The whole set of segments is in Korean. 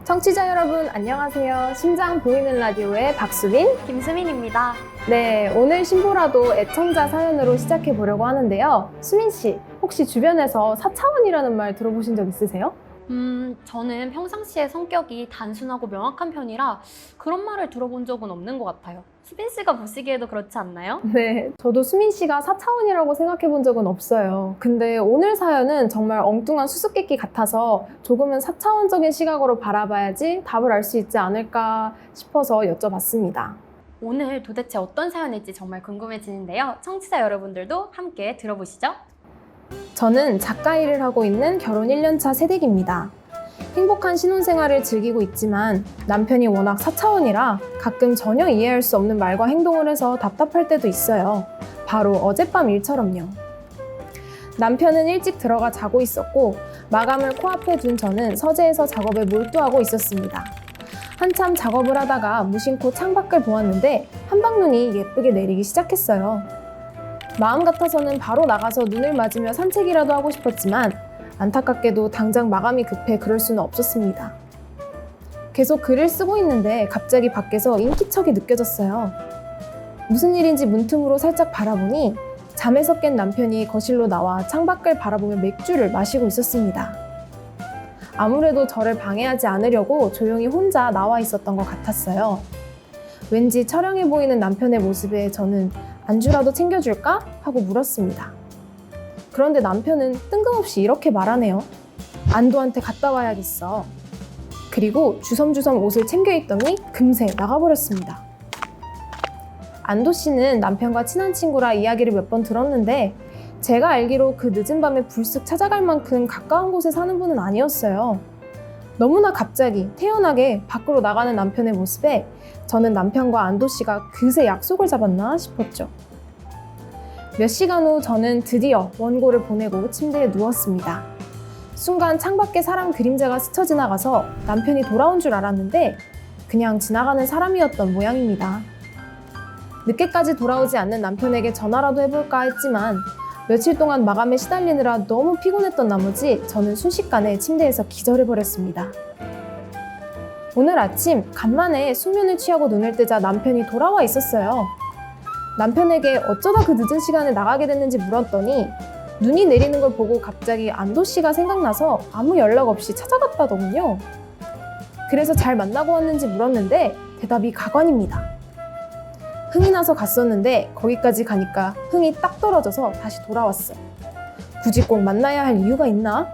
청취자 여러분 안녕하세요. 심장 보이는 라디오의 박수빈, 김수민입니다. 네, 오늘 신보라도 애청자 사연으로 시작해 보려고 하는데요. 수민 씨, 혹시 주변에서 4차원이라는 말 들어보신 적 있으세요? 저는 평상시에 성격이 단순하고 명확한 편이라 그런 말을 들어본 적은 없는 것 같아요. 수빈 씨가 보시기에도 그렇지 않나요? 네, 저도 수민 씨가 4차원이라고 생각해 본 적은 없어요. 근데 오늘 사연은 정말 엉뚱한 수수께끼 같아서 조금은 4차원적인 시각으로 바라봐야지 답을 알 수 있지 않을까 싶어서 여쭤봤습니다. 오늘 도대체 어떤 사연일지 정말 궁금해지는데요. 청취자 여러분들도 함께 들어보시죠. 저는 작가 일을 하고 있는 결혼 1년차 새댁입니다. 행복한 신혼생활을 즐기고 있지만 남편이 워낙 4차원이라 가끔 전혀 이해할 수 없는 말과 행동을 해서 답답할 때도 있어요. 바로 어젯밤 일처럼요. 남편은 일찍 들어가 자고 있었고 마감을 코앞에 둔 저는 서재에서 작업에 몰두하고 있었습니다. 한참 작업을 하다가 무심코 창밖을 보았는데 한방눈이 예쁘게 내리기 시작했어요. 마음 같아서는 바로 나가서 눈을 맞으며 산책이라도 하고 싶었지만 안타깝게도 당장 마감이 급해 그럴 수는 없었습니다. 계속 글을 쓰고 있는데 갑자기 밖에서 인기척이 느껴졌어요. 무슨 일인지 문틈으로 살짝 바라보니 잠에서 깬 남편이 거실로 나와 창밖을 바라보며 맥주를 마시고 있었습니다. 아무래도 저를 방해하지 않으려고 조용히 혼자 나와 있었던 것 같았어요. 왠지 처량해 보이는 남편의 모습에 저는 안주라도 챙겨줄까? 하고 물었습니다. 그런데 남편은 뜬금없이 이렇게 말하네요. 안도한테 갔다 와야겠어. 그리고 주섬주섬 옷을 챙겨 입더니 금세 나가버렸습니다. 안도 씨는 남편과 친한 친구라 이야기를 몇 번 들었는데 제가 알기로 그 늦은 밤에 불쑥 찾아갈 만큼 가까운 곳에 사는 분은 아니었어요. 너무나 갑자기 태연하게 밖으로 나가는 남편의 모습에 저는 남편과 안도 씨가 그새 약속을 잡았나 싶었죠. 몇 시간 후 저는 드디어 원고를 보내고 침대에 누웠습니다. 순간 창밖에 사람 그림자가 스쳐 지나가서 남편이 돌아온 줄 알았는데 그냥 지나가는 사람이었던 모양입니다. 늦게까지 돌아오지 않는 남편에게 전화라도 해볼까 했지만 며칠 동안 마감에 시달리느라 너무 피곤했던 나머지 저는 순식간에 침대에서 기절해버렸습니다. 오늘 아침 간만에 숙면을 취하고 눈을 뜨자 남편이 돌아와 있었어요. 남편에게 어쩌다 그 늦은 시간에 나가게 됐는지 물었더니 눈이 내리는 걸 보고 갑자기 안도 씨가 생각나서 아무 연락 없이 찾아갔다더군요. 그래서 잘 만나고 왔는지 물었는데 대답이 가관입니다. 흥이 나서 갔었는데 거기까지 가니까 흥이 딱 떨어져서 다시 돌아왔어. 굳이 꼭 만나야 할 이유가 있나?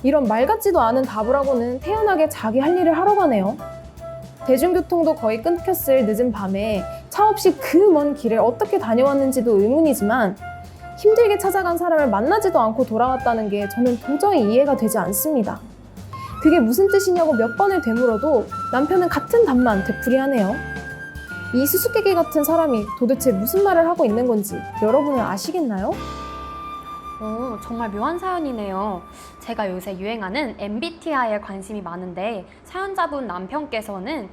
이런 말 같지도 않은 답을 하고는 태연하게 자기 할 일을 하러 가네요. 대중교통도 거의 끊겼을 늦은 밤에 차 없이 그 먼 길을 어떻게 다녀왔는지도 의문이지만 힘들게 찾아간 사람을 만나지도 않고 돌아왔다는 게 저는 도저히 이해가 되지 않습니다. 그게 무슨 뜻이냐고 몇 번을 되물어도 남편은 같은 답만 되풀이하네요. 이 수수께끼 같은 사람이 도대체 무슨 말을 하고 있는 건지 여러분은 아시겠나요? 정말 묘한 사연이네요. 제가 요새 유행하는 MBTI에 관심이 많은데 사연자분 남편께서는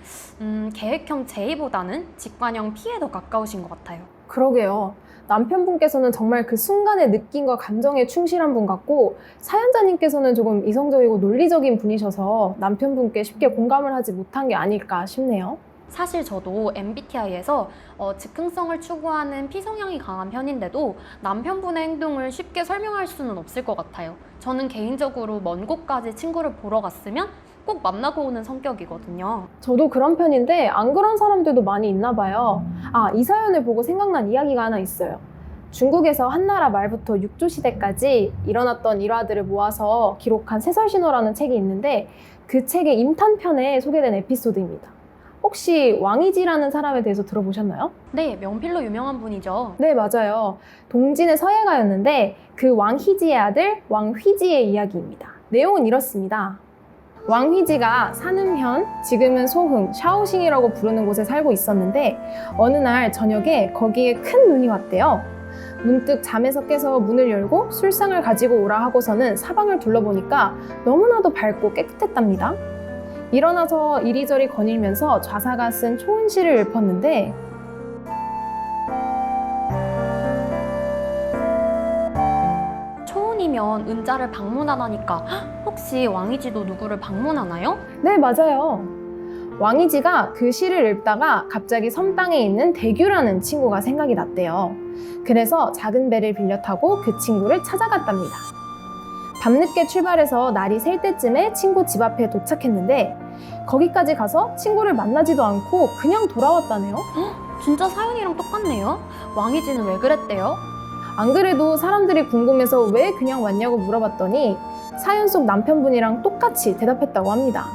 계획형 J보다는 직관형 P에 더 가까우신 것 같아요. 그러게요. 남편분께서는 정말 그 순간의 느낌과 감정에 충실한 분 같고 사연자님께서는 조금 이성적이고 논리적인 분이셔서 남편분께 쉽게 공감을 하지 못한 게 아닐까 싶네요. 사실 저도 MBTI에서 즉흥성을 추구하는 P성향이 강한 편인데도 남편분의 행동을 쉽게 설명할 수는 없을 것 같아요. 저는 개인적으로 먼 곳까지 친구를 보러 갔으면 꼭 만나고 오는 성격이거든요. 저도 그런 편인데 안 그런 사람들도 많이 있나 봐요. 이 사연을 보고 생각난 이야기가 하나 있어요. 중국에서 한나라 말부터 육조시대까지 일어났던 일화들을 모아서 기록한 세설신호라는 책이 있는데 그 책의 임탄편에 소개된 에피소드입니다. 혹시 왕이지라는 사람에 대해서 들어보셨나요? 네, 명필로 유명한 분이죠. 네, 맞아요. 동진의 서예가였는데 그 왕희지의 아들 왕휘지의 이야기입니다. 내용은 이렇습니다. 왕휘지가 산음현, 지금은 소흥, 샤오싱이라고 부르는 곳에 살고 있었는데 어느 날 저녁에 거기에 큰 눈이 왔대요. 문득 잠에서 깨서 문을 열고 술상을 가지고 오라 하고서는 사방을 둘러보니까 너무나도 밝고 깨끗했답니다. 일어나서 이리저리 거닐면서 좌사가 쓴 초은시를 읊었는데 초은이면 읽으면 은자를 방문하다니까 헉, 혹시 왕이지도 누구를 방문하나요? 네, 맞아요. 왕이지가 그 시를 읽다가 갑자기 섬 땅에 있는 대규라는 친구가 생각이 났대요. 그래서 작은 배를 빌려 타고 그 친구를 찾아갔답니다. 밤늦게 출발해서 날이 셀 때쯤에 친구 집 앞에 도착했는데 거기까지 가서 친구를 만나지도 않고 그냥 돌아왔다네요. 진짜 사연이랑 똑같네요. 왕이지는 왜 그랬대요? 안 그래도 사람들이 궁금해서 왜 그냥 왔냐고 물어봤더니 사연 속 남편분이랑 똑같이 대답했다고 합니다.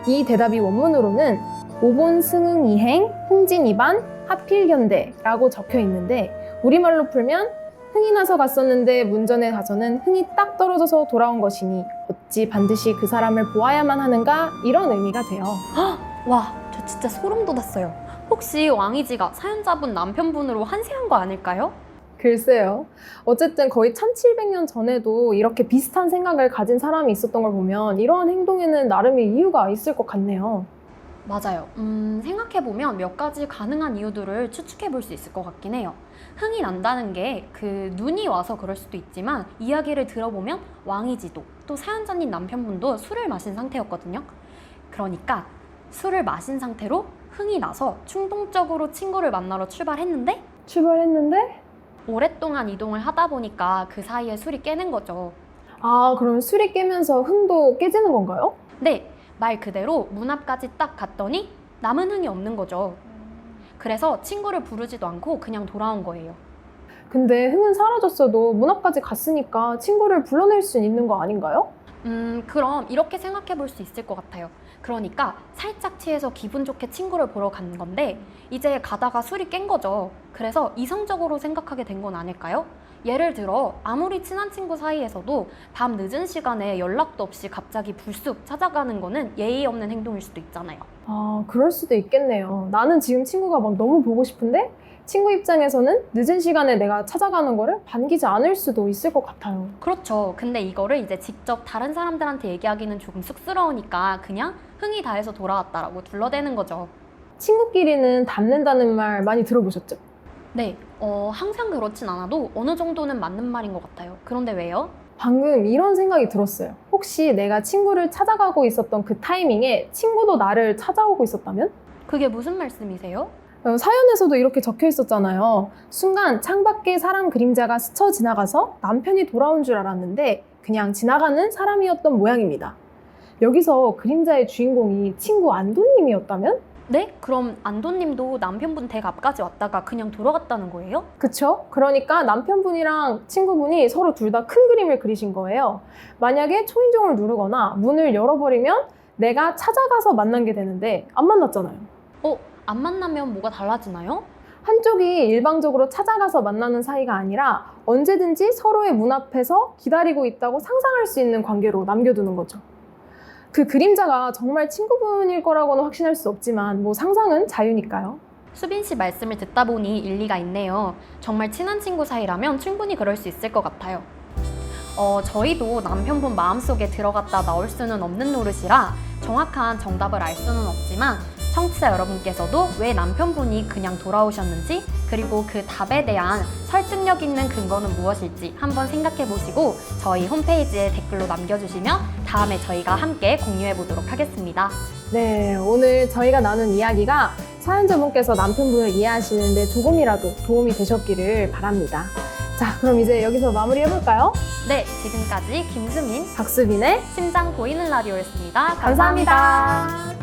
이 대답이 원문으로는 오본 승응 이행 흥진이반 하필견대라고 적혀 있는데 우리말로 풀면 흥이 나서 갔었는데 문전에 가서는 흥이 딱 떨어져서 돌아온 것이니 어찌 반드시 그 사람을 보아야만 하는가 이런 의미가 돼요. 와, 저 진짜 소름 돋았어요. 혹시 왕이지가 사연자분 남편분으로 환생한 거 아닐까요? 글쎄요. 어쨌든 거의 1700년 전에도 이렇게 비슷한 생각을 가진 사람이 있었던 걸 보면 이러한 행동에는 나름의 이유가 있을 것 같네요. 맞아요. 생각해보면 몇 가지 가능한 이유들을 추측해볼 수 있을 것 같긴 해요. 흥이 난다는 게 그 눈이 와서 그럴 수도 있지만 이야기를 들어보면 왕이지도 또 사연자님 남편분도 술을 마신 상태였거든요. 그러니까 술을 마신 상태로 흥이 나서 충동적으로 친구를 만나러 출발했는데 출발했는데 오랫동안 이동을 하다 보니까 그 사이에 술이 깨는 거죠. 아, 그럼 술이 깨면서 흥도 깨지는 건가요? 네, 말 그대로 문 앞까지 딱 갔더니 남은 흥이 없는 거죠. 그래서 친구를 부르지도 않고 그냥 돌아온 거예요. 근데 흥은 사라졌어도 문 앞까지 갔으니까 친구를 불러낼 수 있는 거 아닌가요? 그럼 이렇게 생각해 볼 수 있을 것 같아요. 그러니까 살짝 취해서 기분 좋게 친구를 보러 간 건데 이제 가다가 술이 깬 거죠. 그래서 이성적으로 생각하게 된 건 아닐까요? 예를 들어 아무리 친한 친구 사이에서도 밤 늦은 시간에 연락도 없이 갑자기 불쑥 찾아가는 거는 예의 없는 행동일 수도 있잖아요. 아, 그럴 수도 있겠네요. 나는 지금 친구가 막 너무 보고 싶은데 친구 입장에서는 늦은 시간에 내가 찾아가는 거를 반기지 않을 수도 있을 것 같아요. 그렇죠. 근데 이거를 이제 직접 다른 사람들한테 얘기하기는 조금 쑥스러우니까 그냥 흥이 다해서 돌아왔다라고 둘러대는 거죠. 친구끼리는 닮는다는 말 많이 들어보셨죠? 네, 항상 그렇진 않아도 어느 정도는 맞는 말인 것 같아요. 그런데 왜요? 방금 이런 생각이 들었어요. 혹시 내가 친구를 찾아가고 있었던 그 타이밍에 친구도 나를 찾아오고 있었다면? 그게 무슨 말씀이세요? 사연에서도 이렇게 적혀 있었잖아요. 순간 창밖에 사람 그림자가 스쳐 지나가서 남편이 돌아온 줄 알았는데 그냥 지나가는 사람이었던 모양입니다. 여기서 그림자의 주인공이 친구 안도님이었다면? 네? 그럼 안도님도 남편분 댁 앞까지 왔다가 그냥 돌아갔다는 거예요? 그쵸? 그러니까 남편분이랑 친구분이 서로 둘 다 큰 그림을 그리신 거예요. 만약에 초인종을 누르거나 문을 열어버리면 내가 찾아가서 만난 게 되는데 안 만났잖아요. 안 만나면 뭐가 달라지나요? 한쪽이 일방적으로 찾아가서 만나는 사이가 아니라 언제든지 서로의 문 앞에서 기다리고 있다고 상상할 수 있는 관계로 남겨두는 거죠. 그 그림자가 정말 친구분일 거라고는 확신할 수 없지만 뭐 상상은 자유니까요. 수빈 씨 말씀을 듣다 보니 일리가 있네요. 정말 친한 친구 사이라면 충분히 그럴 수 있을 것 같아요. 저희도 남편분 마음속에 들어갔다 나올 수는 없는 노릇이라 정확한 정답을 알 수는 없지만 청취자 여러분께서도 왜 남편분이 그냥 돌아오셨는지 그리고 그 답에 대한 설득력 있는 근거는 무엇일지 한번 생각해 보시고 저희 홈페이지에 댓글로 남겨주시면 다음에 저희가 함께 공유해 보도록 하겠습니다. 네, 오늘 저희가 나눈 이야기가 사연자분께서 남편분을 이해하시는데 조금이라도 도움이 되셨기를 바랍니다. 자, 그럼 이제 여기서 마무리해볼까요? 네, 지금까지 김수민, 박수빈의 심장 보이는 라디오였습니다. 감사합니다.